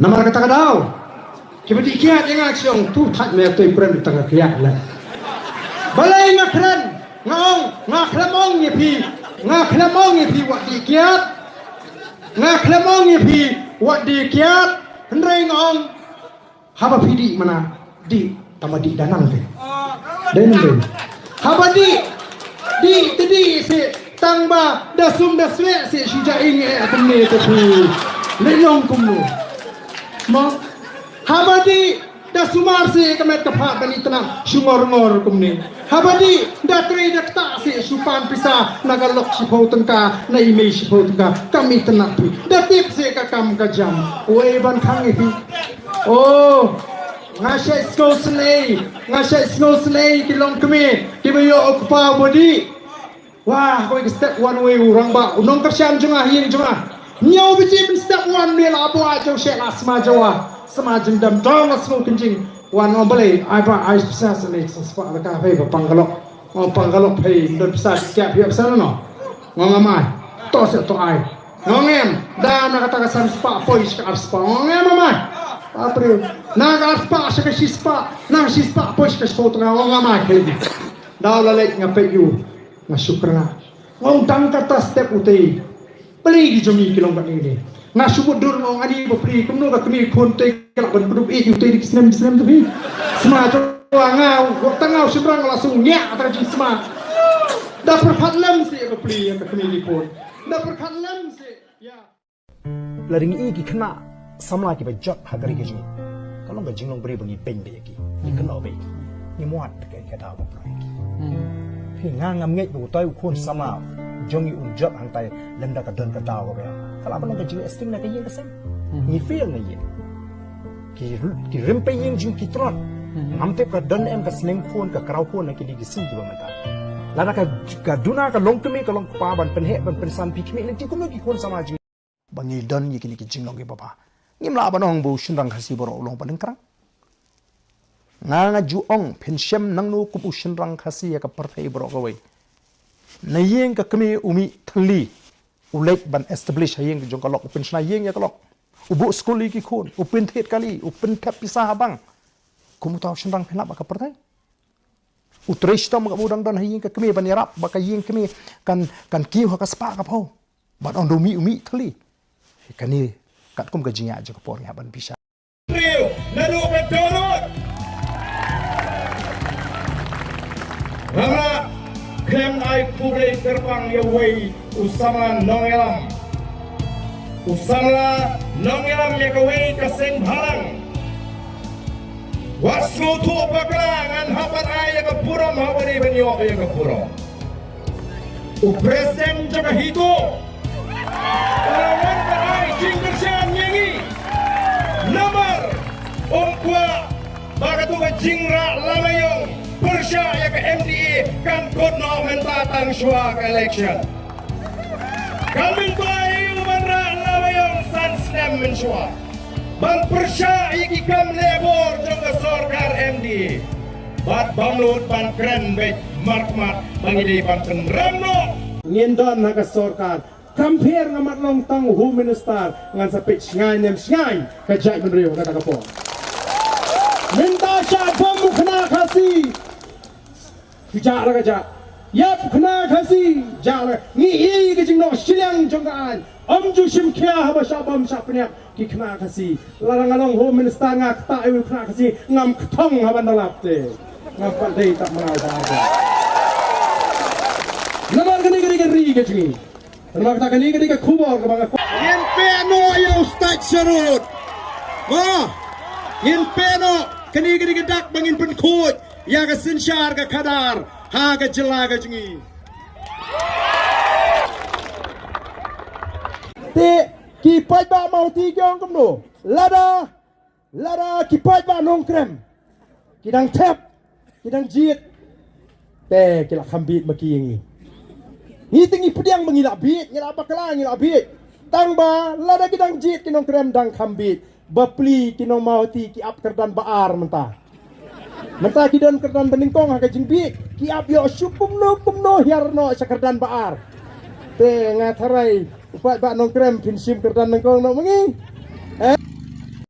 Nama kata kadau. Kita dikiat yang action tu tak me tu ibrem di tengah kiat lah. Balai ngakran, ngaklamong ni pi, ngaklamong ni pi wak dikiat. Ngaklamong ni pi wak dikiat. Hendrai ngong. Haba pidi mana di tambah di danang tu. Dan haba di tadi si tangba dasum daswe si sija inge atemne tu lenong kumno. Mo habadi da sumar si kamet kapat bani tenang sungor-ngor kumni habadi da tri da ta si supan pisa nagalok si tengka na ime si tengka kami tenang pi da tip si kakam kajam we ban khang ifi oh ngasai sko slay kilong kami kibayo okpa body wah koi step one way urang ba unong kasyam jengah hing jengah Nyau biji step one ni lah buat jauh shek lah semacam dam dong semua kencing wan orang boleh ai besar sini sesuatu mereka hei panggalok hei dan besar siap siap sana no ngamai tos itu ai ngem dan nak kata kesan spa pois ke spa ngem amai apa dia nak spa sekali spa pois ke spa tengah ngamai hei dah lalek ngapai you ngasyukrana ngong kata step utai beli di jumi kilong kat ni na subut dur ngong ani beri kumno ka kami kontek kelak ban penduk ik utai di senam tapi semua ngau waktu ngau seberang langsung nyak terjun semua dah perkhalam si beri yang kami pun dah perkhalam si ya laring iki kena samla ki bajot hagari ke jing kalau ga jinglong beri bangi peng de ki ikno be ni muat ke kata apa proyek pi ngam ngai bu tai kun sama jongi unjat hantai lenda ka don ka taw ba kala ba ka jing esting na ka yin kasem ni feel na yin ki rimpe yin jing ki tron amte ka don em ka sneng phone ka kraw phone na ki di sim ki ba mata lana ka duna ka long kemi ka long pa ban pen he ban pen san pi kemi ti kun ki kon sama jing bangi don yi ki jing long ki papa ngim la ba nong bu shindang khasi boro long pa lengkrang nga ju ong pen shem nang no ku bu shindang khasi ya ka parthai boro ka wei na yeng ka kami umi thali ulek ban establish hayeng jong kalok upin sna yeng ya kalok ubu skuli ki khon upin thet kali upin thap pisah bang kumu taw shendang phena ba ka partai utresh tam ga budang dan hayeng ka kami ban yarap ba ka yeng kami kan kiu ha ka spa ka pho ban on umi thali kani kat kum ka jinya je ka por ya ban bisa naru betorot Rama Kem ai kubre terbang ya wei usama nongelam ya kawei kaseng halang wasmu tu baklangan hapat ai ya kapuram hawari benyo ya kapuram presiden jaga hito kalawan ai jingkersan nyengi nomor ongkwa bagatu jingra lamayong Persya ya ke MDA kan kodno mentatang syua ke election. Kami tuai umanra lamayong sansnem mensyua. Ban Persya iki kam lebor jong sorkar MDA. Bat banglut ban kren bet markmat bangide ban penramno. Ngendon na ka sorkar. Compare ngamat long tang home minister ngan sapit ngai nem ngai kajai menrio kata kapo. Minta sya bom kena kasih. Jala kaja, yap kena kasih jala ni ke jingno silang jongkaan ju sim kia haba syabam syapnya ki kena kasih larang along home minister ngak tak eu kena kasih ngam ketong haban dalap te ngam pandai tak menau apa namar gani ke jingi namar tak gani ke kubor ke bang yen peno ya ustaz Syarut wah yen peno kani dak bangin penkut ya ka sinsyar ka kadar ha ka jela ka jingi te ki pai ba mau ti gyong kum no lada ki pai ba nong krem kidang tap kidang jit te kila khambit maki ngi ni tingi pediang mengila bit ngila bakala ngila bit tang ba lada kidang jit kinong krem dang khambit bapli kinong mau ti ki ap kerdan baar mentah Mentah kidan kerdan beningkong ha kajing bi ki ap yo kumno hiarno sakerdan baar te ngatharai upat ba nong krem pinsim kerdan nengkong no mengi